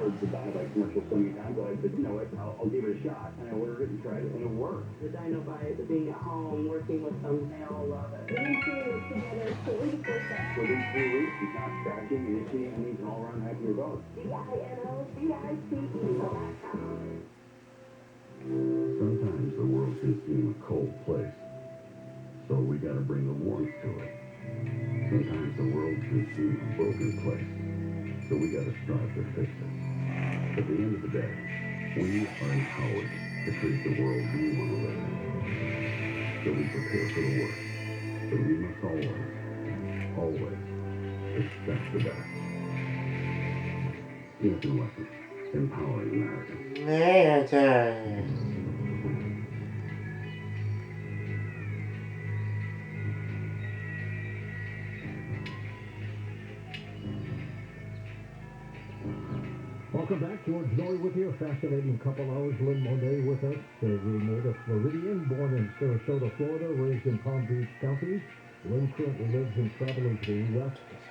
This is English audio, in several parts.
heard the Dynamite commercial so many times, I said, you know what, I'll give it a shot. And I ordered it and tried it, and it worked. The Dynamite, being at home, working with them, they all love it. We've been seeing it together for the first time. Within 3 weeks, he's not scratching and itching, and he's an all-around happier dog. DINOCICE.com. Sometimes the world can seem a cold place, so we gotta bring a warmth to it. Sometimes the world can seem a broken place, so we gotta strive to fix it. At the end of the day, we are empowered to create the world we want to live in. So we prepare for the worst, but we must always expect the best. Smith & Wesson, empowering America. 네, 자. Welcome back. George Noy with you. A fascinating couple hours. Lynn Monet with us. The native Floridian, born in Sarasota, Florida, raised in Palm Beach County. Lynn currently lives and travels to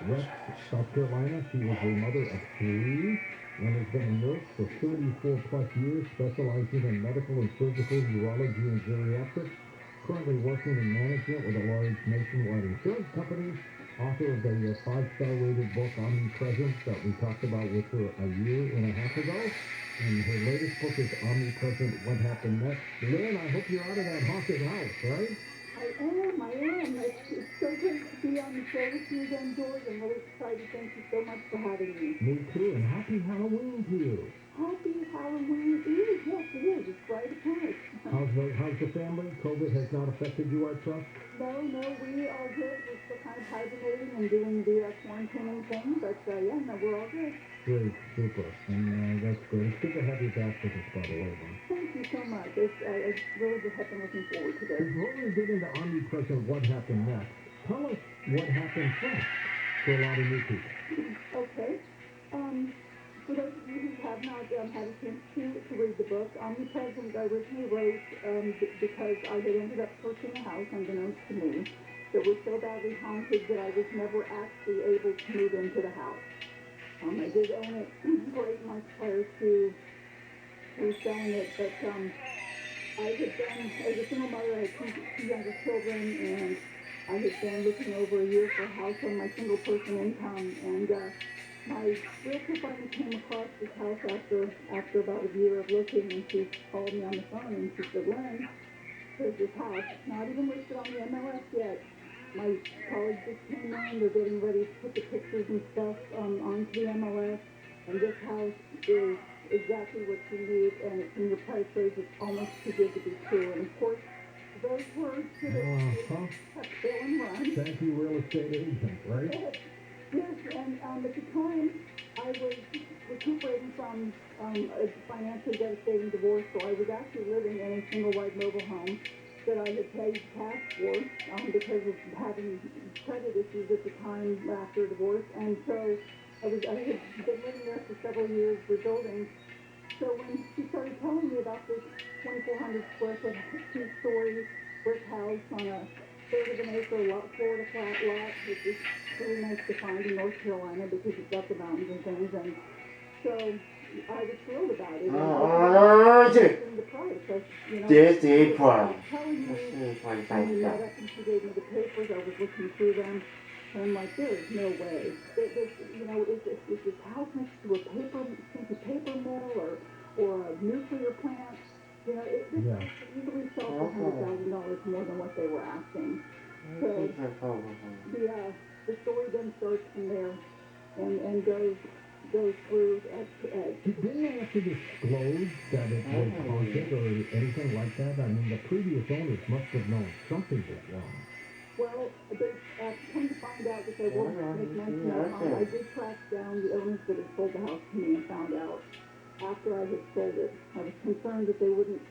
West South Carolina. She is a mother of 3 and has been a nurse for 34 plus years, specializing in medical and surgical urology and geriatrics. Currently working in management with a large nationwide insurance company. Author of the 5-star rated book Omnipresence that we talked about with her a year and a half ago. And her latest book is Omnipresent, What Happened Next. Lynn, I hope you're out of that haunted house, right? I am. It's so great to be on the show with you again, George. I'm really excited. Thank you so much for having me. Me too, and happy Halloween to you. Happy Halloween Eve. Yes, it is. It's right upon us. How's the family? COVID has not affected you, I trust? No, we are good. We're still kind of hibernating and doing the quarantining thing, but yeah, no, we're all good. Great, super, and that's good. It's good to have you back with us, by the way. Thank you so much. I really just have been looking forward to this. Before we get into Omnipresent, what happened next? Tell us what happened first for a lot of new people. Okay. For those of you who have not had a chance to read the book, Omnipresent I originally wrote because I had ended up purchasing a house, unbeknownst to me, that was so badly haunted that I was never actually able to move into the house. I did own it for 8 months prior to selling it, but I had been, as a single mother, I had 2 younger children, and I had been looking over a year for a house on my single person income, and my realtor finally came across this house after about a year of looking, and she called me on the phone and she said, Lynn, there's this house, not even listed on the MLS yet. My colleagues just came in, they're getting ready to put the pictures and stuff onto the MLS, and this house is exactly what you need, and it's in your price range. It's almost too good to be true. And of course, those words should have kept Bill and run. Thank you, real estate agent, right? Yes, and at the time, I was recuperating from a financially devastating divorce, so I was actually living in a single-wide mobile home that I had paid cash for because of having credit issues at the time after divorce, and so I had been living there for several years, rebuilding. So when she started telling me about this 2,400 square foot 2-story brick house on a 1/3 of an acre lot, Florida flat lot, which is really nice to find in North Carolina because it's up the mountains and things, and so I was thrilled about it. And the price, telling me, and we met up and she gave me the papers, I was looking through them, and I'm like, there is no way. Is this house next to a paper mill or a nuclear plant? This easily sell for $100,000 more than what they were asking. So the story then starts from there and goes through edge to edge. Didn't they have to disclose that it was haunted or anything like that? I mean, the previous owners must have known something was wrong. Well, come to find out that they won't make mention of it. I did track down the owners that had sold the house to me and found out after I had sold it. I was concerned that they wouldn't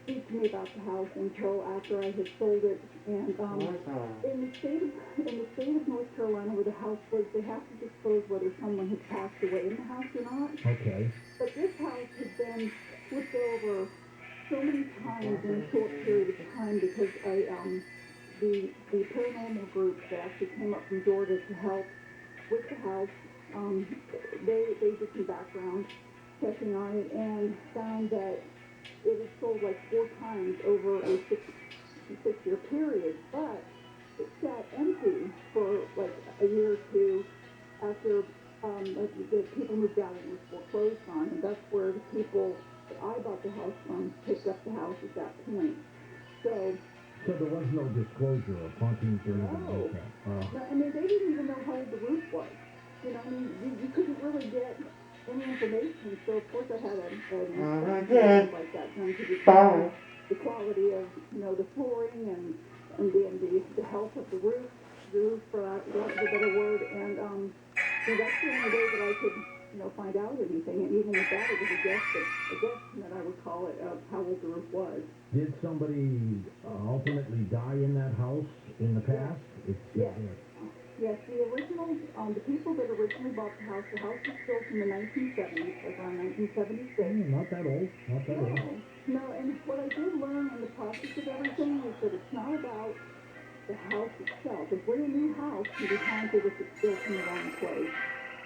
speak to me about the house until after I had sold it. And in the state of North Carolina, where the house was, they have to disclose whether someone had passed away in the house or not. Okay. But this house had been flipped over so many times in a short period of time because the paranormal group that actually came up from Georgia to help with the house, they did some background checking on it and found that it had sold like 4 times over a six-year period, but it sat empty for like a year or two after the people moved out and it was foreclosed on, and that's where the people that I bought the house from picked up the house at that point. So there was no disclosure of hauntings or anything no, like that? no, I mean, they didn't even know how old the roof was. You know, I mean, you couldn't really get any information. So of course I had an inspection like that done to determine the quality of, you know, the flooring and the health of the roof, for lack of a better word, and so that's the only way that I could, you know, find out anything. And even with that, it was a guesstimate, I would call it, of how old the roof was. Did somebody ultimately die in that house in the past? Yes. Yes, the original, the people that originally bought the house was built in the 1970s, like around 1976. Not that old, No, and what I did learn in the process of everything is that it's not about the house itself. A brand new house can be haunted if it's built in the wrong place.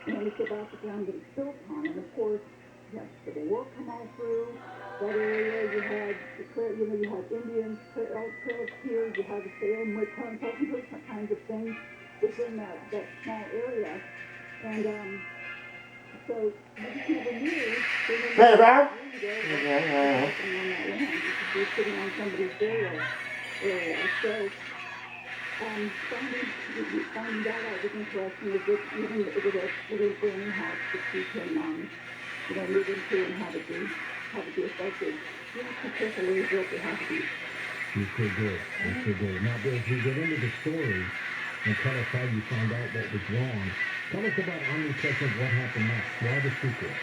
And it's about the ground that it's built on. And of course, you had civil war come all through that area. You had you had Indians, trails here. You had the Salem witch hunts, all different kinds of things within that small area. And so you just never knew. Hey, Bob? Yeah. On that land. You could be sitting on somebody's burial area. So finding that out was interesting. Is that even with a brand new house that you can move into and have it be effective. You have to carefully build your house. You sure did. Now, as we get into the story and tell us how you found out what was wrong, tell us about Omnipresent, what happened next. Why the sequel?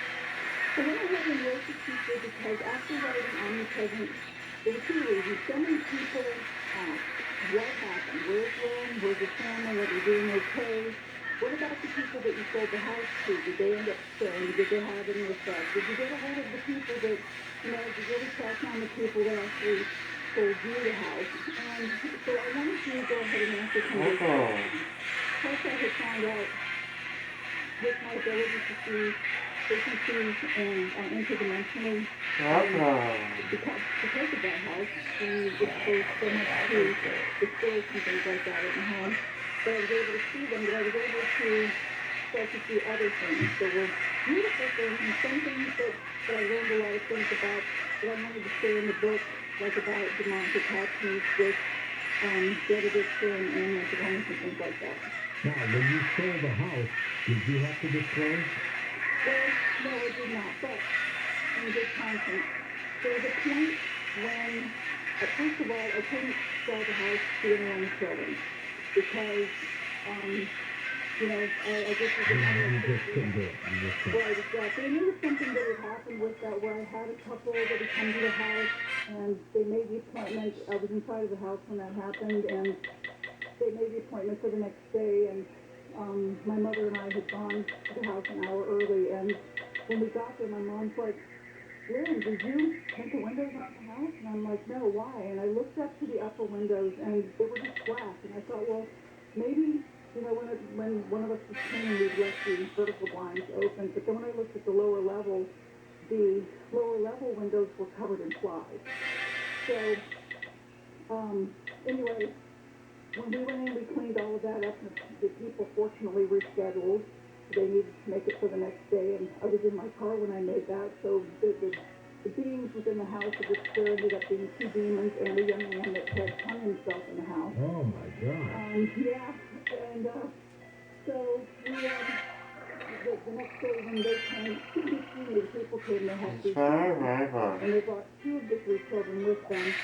So when I wrote the sequel, because after writing Omnipresent, there were 2 reasons. So many people asked, what happened? Where's Lynn? Where's the family? Are they doing okay? What about the people that you sold the house to? Did they end up staying? Did they have any effect? Did you get a hold of the people that, did you really track down the people that actually sold you the house? And so I wanted to go ahead and answer some of those questions. Plus I had found out with my ability to see frequencies and interdimensionally, because of that house, we exposed so much to the spirits and things like that in the home, that I was able to see them, that I was able to start to see other things. There were beautiful things and some things that I learned a lot of things about that I wanted to share in the book, like about demonic attachments with dead addiction and mental illness and things like that. Now, when you sold the house, did you have to disclose? Well, no, I did not, but in good conscience. There was a point when, first of all, I couldn't sell the house to anyone with children because, I just was You just couldn't do it. Right, exactly. And there was something that had happened with that where I had a couple that had come to the house and they made the appointment. I was inside of the house when that happened, and they made the appointment for the next day, and my mother and I had gone to the house an hour early, and when we got there, my mom's like, Lynn, did you paint the windows on the house? And I'm like, no, why? And I looked up to the upper windows, and they were just black, and I thought, well, maybe, when one of us was cleaning, we'd left the vertical blinds open, but then when I looked at the lower level windows were covered in flies. So, anyway, when we went in, we cleaned all of that up, and the people fortunately rescheduled. They needed to make it for the next day, and I was in my car when I made that, so the beings within the house of this there ended up being 2 demons and a young man that had hung himself in the house. Oh, my God. Yeah, and so we, the next day when they came, the people came, they had 3 children, and they brought 2 of the 3 children with them.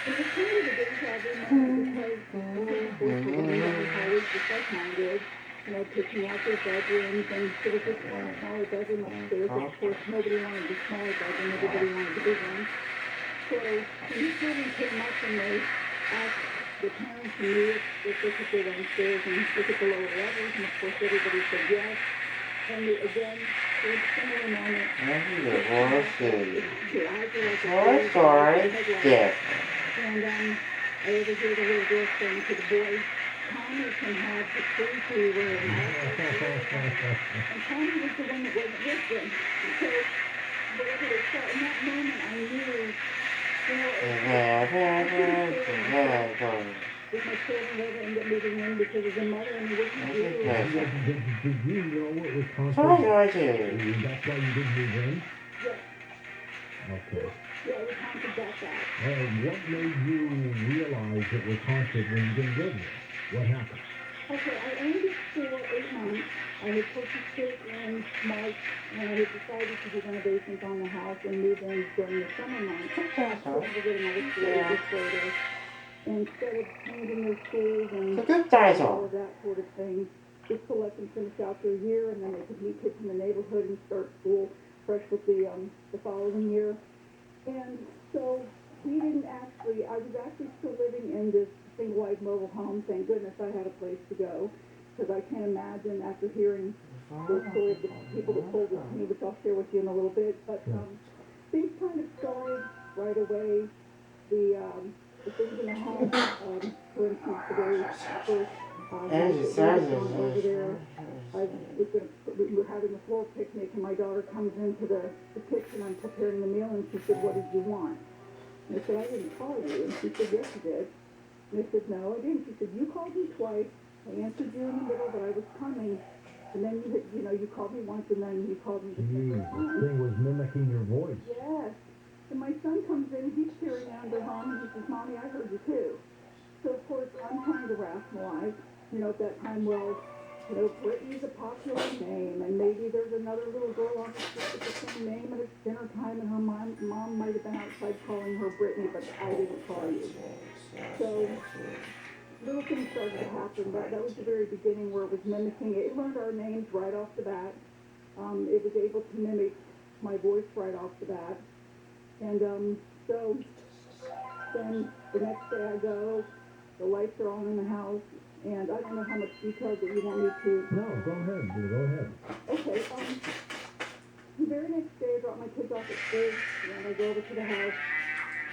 And it was kind of a deja vu moment because the women in the hallways, just like mine did, picking out their bedrooms, and there was just one smaller bedroom upstairs. Of course, nobody wanted the smaller bedroom, everybody wanted the big one. So when these children came up and they asked the parents and me if they could go downstairs and look at the lower levels, and of course everybody said yes. And again, there was a similar moment. And I overheard the little girl saying to the boy, Tommy can have the sleepy room. And Tommy was the one that wasn't with them. So whatever they saw, in that moment I knew, you know, with my children over and get moving in because as a mother and working really Did you know it was haunted? Georgie. That's why you didn't move in? yes, Okay. yeah, it was haunted that bad. What made you realize it was haunted when you didn't live there? What happened? Okay, I owned it for 8 months. I had purchased it in March, and I had decided to do renovations on the house and move in during the summer months. After getting all the schools order. Instead of changing their schools and all of that sort of thing, just to let them finish out their year, and then they could meet kids in the neighborhood and start school fresh with the following year. And so we didn't actually, I was actually still living in this single-wide mobile home. Thank goodness I had a place to go, because I can't imagine after hearing the story of the people that told it to me, which I'll share with you in a little bit. But things kind of started right away. The things in the home, for instance, the very first over there, we were having a floor picnic, and my daughter comes into the kitchen. I'm preparing the meal, and she said, "What did you want?" And I said, "I didn't call you." And she said, "Yes, you did." And I said, "No, I didn't." She said, "You called me twice. I answered you in the middle that I was coming, and then you called me once, and then you called me the second time." The thing was mimicking your voice. Yes. And my son comes in, and he's peering out their home, and he says, "Mommy, I heard you too." So, of course, I'm trying to rationalize, at that time, well, Brittany's a popular name, and maybe there's another little girl on the street with the same name, and it's dinner time, and her mom might have been outside calling her Brittany, but I didn't call you. So, little things started to happen, but that was the very beginning where it was mimicking. It learned our names right off the bat. It was able to mimic my voice right off the bat. And so then the next day I go, the lights are on in the house, and I don't know how much detail that you want me to. No, go ahead. Okay, the very next day I drop my kids off at school, and I go over to the house,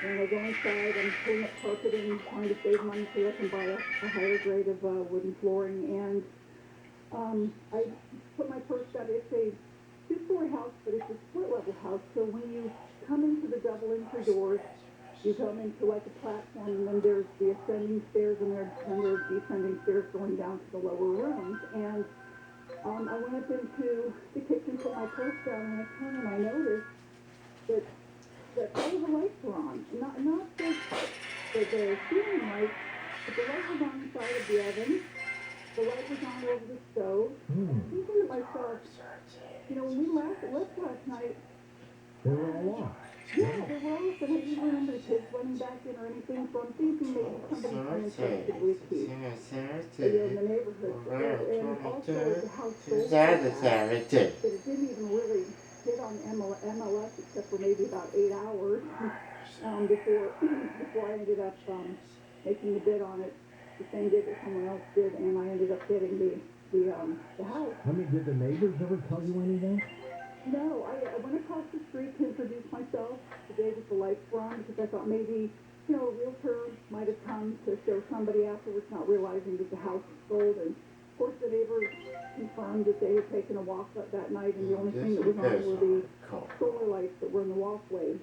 and I go inside, I'm pulling up carpeting, trying to save money so I can buy a higher grade of wooden flooring, and I put my purse out. It's a 2-story house, but it's a split-level house, so when you come into the double entry doors, you come into like a platform, and then there's the ascending stairs, and there's descending stairs going down to the lower rooms. And I went up into the kitchen, put my purse down, and I turned and I noticed that all of the lights were on. Not the ceiling lights, but the light was on the side of the oven. The light was on over the stove. I'm thinking to myself, when we left last night, they were all off. Yeah, they were off, and I didn't remember the kids running back in or anything, so I'm thinking maybe somebody's been infected with heat in the neighborhood. And also, the house sold that it didn't even really hit on MLS except for maybe about 8 hours before I ended up making the bid on it the same day that someone else did, and I ended up getting the house. Did the neighbors ever tell you anything? No, I went across the street to introduce myself the day that the lights were on, because I thought maybe, a realtor might have come to show somebody afterwards, not realizing that the house was sold. And of course the neighbors confirmed that they had taken a walk that night, and the only thing that was on were the solar lights that were in the walkway.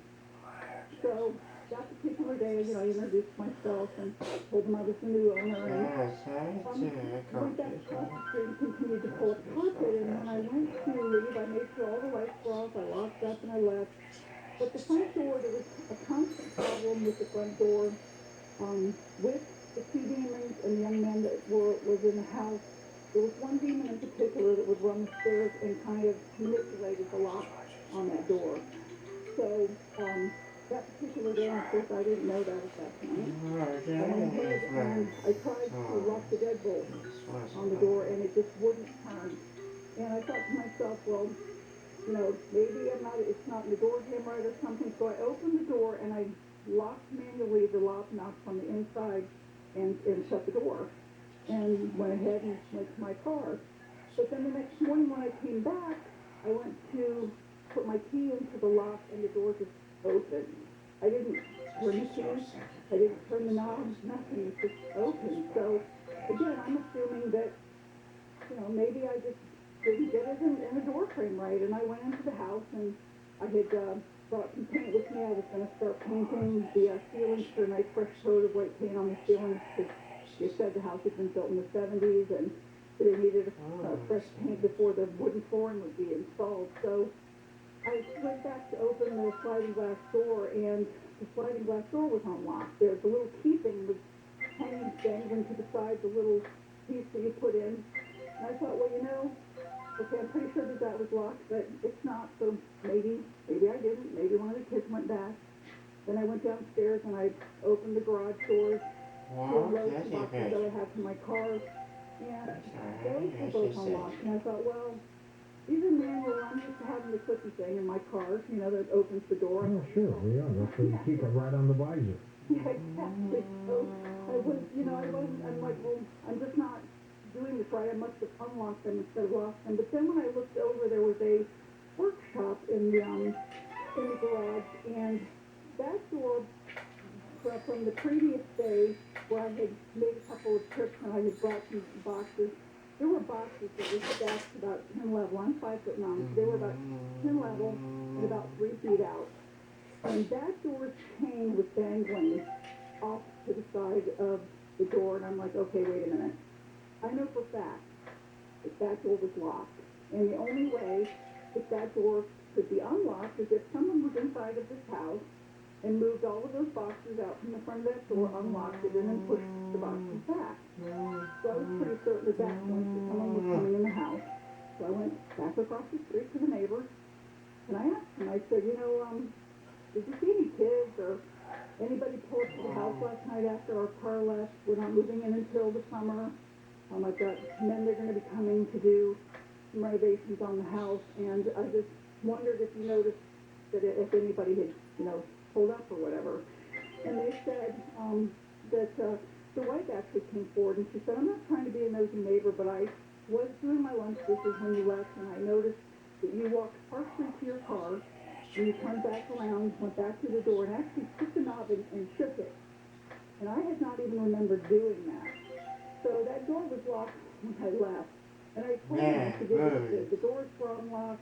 So that particular day, I introduced myself and told them I was the new owner, and went back across the street and continued to pull up carpet. And when I went to leave, I made sure all the lights were off, I locked up, and I left. But the front door, there was a constant problem with the front door, with the 2 demons and the young man that was in the house. There was one demon in particular that would run the stairs and kind of manipulated the lock on that door. So, that particular day, of course, I didn't know that at that point. I went ahead and I tried to lock the deadbolt on the door, and it just wouldn't turn. And I thought to myself, well, maybe it's not in the door jam right or something. So I opened the door, and I locked manually the lock knob from the inside and shut the door, and went ahead and went to my car. But then the next morning when I came back, I went to put my key into the lock, and the door just opened. I didn't turn the keys, I didn't turn the knob, nothing, it just opened. So again, I'm assuming that, maybe I just didn't get it in the door frame right. And I went into the house, and I had brought some paint with me. I was going to start painting the ceilings for a nice fresh coat of white paint on the ceilings because they said the house had been built in the 70s and they needed a fresh paint before the wooden flooring would be installed. So I went back to open the sliding glass door, and the sliding glass door was unlocked. The little key thing was hanging dangling to the side, the little piece that you put in. And I thought, well, you know, okay, I'm pretty sure that was locked, but it's not, so maybe I didn't. Maybe one of the kids went back. Then I went downstairs and I opened the garage doors to unload the boxes that I had for my car, and those were both unlocked. And I thought, well, these are manual. I'm used to having the clicky thing in my car, you know, that opens the door. Oh, sure, yeah, that's where you keep it right on the visor. Yeah, exactly. So I was, you know, I'm like, well, I'm just not doing this right. I must have unlocked them instead of locked them. But then when I looked over, there was a workshop in the garage, and that door from the previous day where I had made a couple of trips and I had brought some boxes. There were boxes that were stacked about 10 level. I'm 5'9", so they were about 10 level and about 3 feet out. And that door's chain was dangling off to the side of the door, and I'm like, okay, wait a minute. I know for a fact that door was locked, and the only way that door could be unlocked is if someone was inside of this house and moved all of those boxes out from the front of that door, unlocked it, and then pushed the boxes back. So I was pretty certain at that point that someone was coming in the house. So I went back across the street to the neighbors, and I asked them, I said, you know, did you see any kids or anybody pull up to the house last night after our car left? We're not moving in until the summer. I've got men that are going to be coming to do some renovations on the house, and I just wondered if you noticed that if anybody had, you know, pulled up or whatever. And they said that the wife actually came forward, and she said, I'm not trying to be a nosy neighbor, but I was doing my lunch dishes when you left, and I noticed that you walked partially to your car, and you turned back around, went back to the door, and actually took the knob and shook it. And I had not even remembered doing that. So that door was locked when I left. And I told them, I said, the doors were unlocked.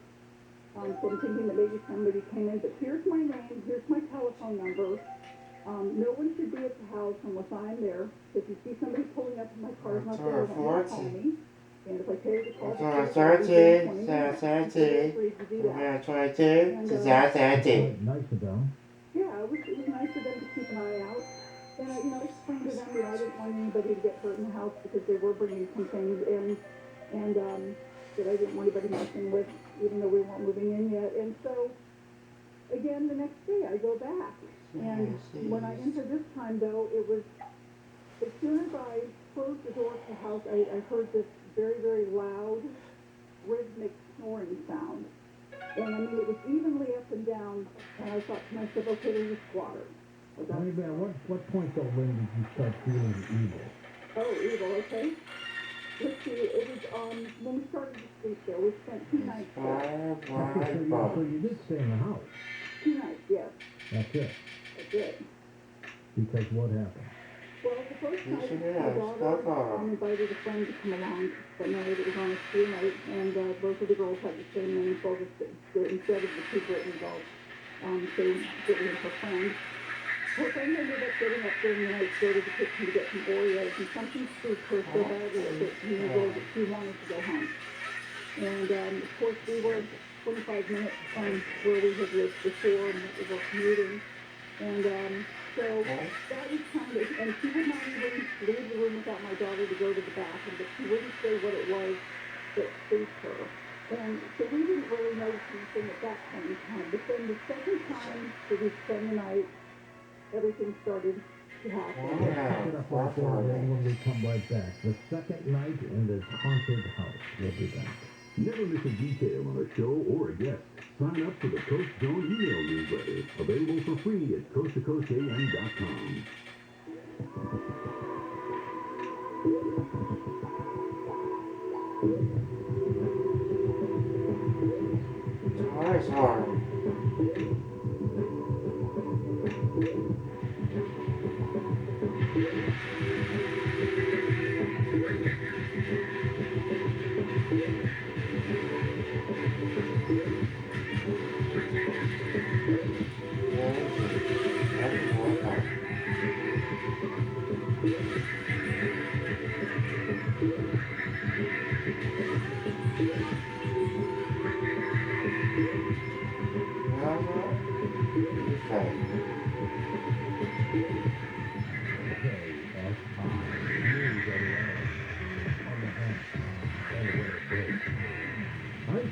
So I'm thinking that maybe somebody came in. But here's my name, here's my telephone number. No one should be at the house unless I'm there. If you see somebody pulling up and my car's not there, don't call me. And if I tell you to call the police, Nice of them. Yeah, it was nice of them to keep an eye out. And I, you know, I explained to them that I didn't want anybody to get hurt in the house because they were bringing some things in, and that I didn't want anybody messing with, even though we weren't moving in yet. And so, again, the next day I go back, and when I entered this time, though, it was, as soon as I closed the door to the house, I heard this very, very loud, rhythmic snoring sound. And I mean, it was evenly up and down, and I thought to myself, okay, there's a squatter. Wait a minute, what point though, Lynn, did you start feeling evil? Oh, evil, okay. Let's see, it was, when we started to sleep there, we spent 2 nights there. So you did stay in the house? 2 nights, yes. That's it? That's it. Because what happened? Well, the first night, my daughter invited a friend to come along to spend the night. It was on a school night, and both of the girls had the same name, so instead of the 2 Britons, they did it with her friend. Her friend ended up getting up during the night to go to the kitchen to get some Oreos, and something spooked her so badly that she wanted to go home. And, of course, we were 25 minutes from where we had lived before, and we were commuting. And so that was kind of, and she would not even leave the room without my daughter to go to the bathroom, but she wouldn't say what it was that spooked her. And so we didn't really notice anything at that point in time. But then the second time that we spent the night, everything started to happen. Let's pick it up right there when we come right back. The second night in this haunted house. We'll be back. Never miss a detail on a show or a guest. Sign up for the Coast Zone email newsletter, available for free at coasttocoastam.com. It's hard.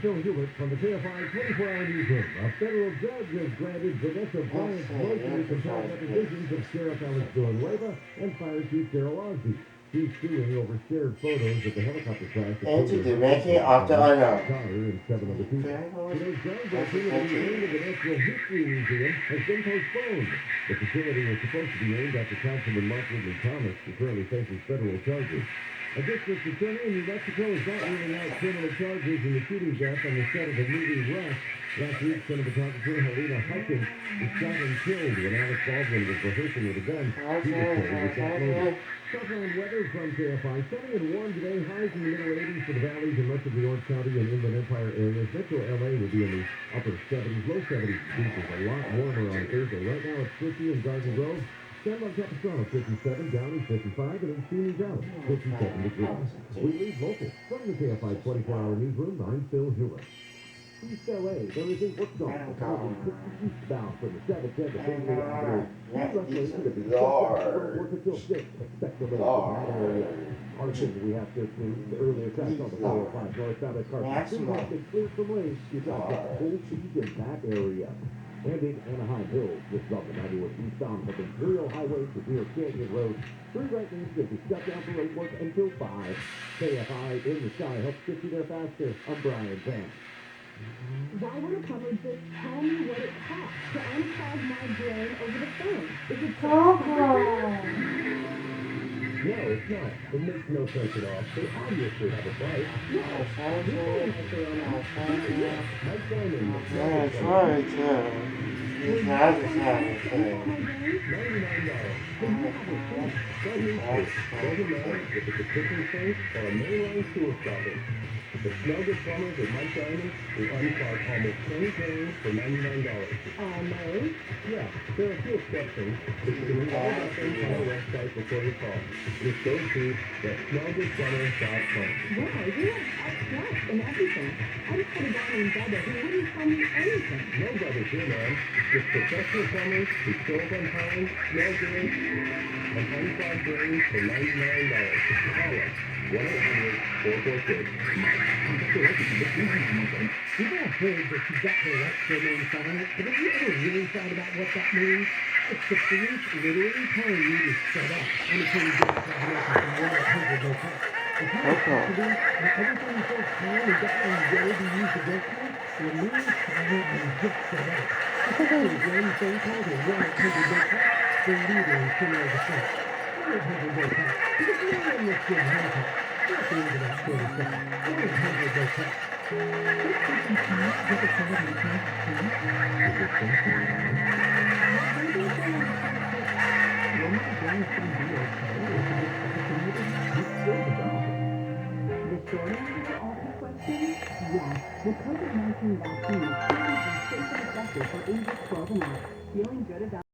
Phil Hewitt from the KFI 24-hour newsroom. A federal judge has granted Vanessa Bryant's motion to compel depositions of Sheriff Alex Villanueva and Fire Chief Darrell Osby. She's suing over shared photos of the helicopter crash. Into the making of the unknown. And 7 other people. Today's groundbreaking of the museum of the Natural History Museum has been postponed. The facility was supposed to be named after Councilman Mark Ridley Thomas, who currently faces federal charges. A district attorney in New Mexico is not ruling out criminal charges in the shooting death on the set of the movie Rush. Last week, cinematographer Helena Hutchins was shot and killed when Alex Baldwin was rehearsing with a gun. He was killed with that movie. Southland weather from KFI. Sunny and warm today. Highs in the middle 80s for the valleys and much of the Orange County and Inland Empire areas. Metro LA will be in the upper 70s. Low 70s. Beach is a lot warmer on Thursday. Right now it's 50 in Garden Grove. San Juan Capistrano 57, Downey 55, and in Phoenix Valley 57 degrees. We leave local from the KFI 24-hour newsroom. I'm Phil Hewitt. East LA, there is a work zone moving 60 eastbound from the 710 to Finley Avenue. Wrestling could be work until 6. Expect the rain in that area. Arson, we have this news. The earlier tracks on the 405 northbound at Carson. Has been cleared from rain. You got the whole cheese in that area. And in Anaheim Hills, this is on the 91 eastbound from Imperial Highway to Deer Canyon Road. 3 right lanes will be shut down for road work until 5. KFI in the sky helps get you there faster. I'm Brian Van. Why would a plumber just tell me what it costs to unclog my drain over the phone? Is it No, it's not. It makes no sense at all. They obviously have a price. Mike Diamond. That's right, yeah. He's not a savage thing. Doesn't matter if it's a kitchen sink or a mainline sewer problem. The Smell Good Plumbers at Mike Diamond will unclog almost any drain for $99. Almost. Yeah, there are a few exceptions, but you can read all about them on our website before you call. Just go to thatsmellgoodplumber.com. Wow, you have upfront and everything. I just had a guy named Bubba who wouldn't tell me anything. No brothers here, man. Just professional plumbers who show up on time, smell good, and unclog drains for $99. Call us. 1-800-446-MIKE. You've all heard that you got the right to remain silent, but have you ever really thought about what that means? It's the police literally telling you to shut up until you get to have nothing from 1-800 no call. If you have custody and everything you feel calm and got on the way to use against you, remain silent and just shut up. Because there is one phone call to 1-800 no call for leader in criminal defense. 1-800 no call. Because no one looks good in hindsight. Not the end of that 30 seconds. 1-800 no call. The short answer to all these questions? Yes. The COVID-19 vaccine is proven to be safe and effective for ages 12 and up. Feeling good about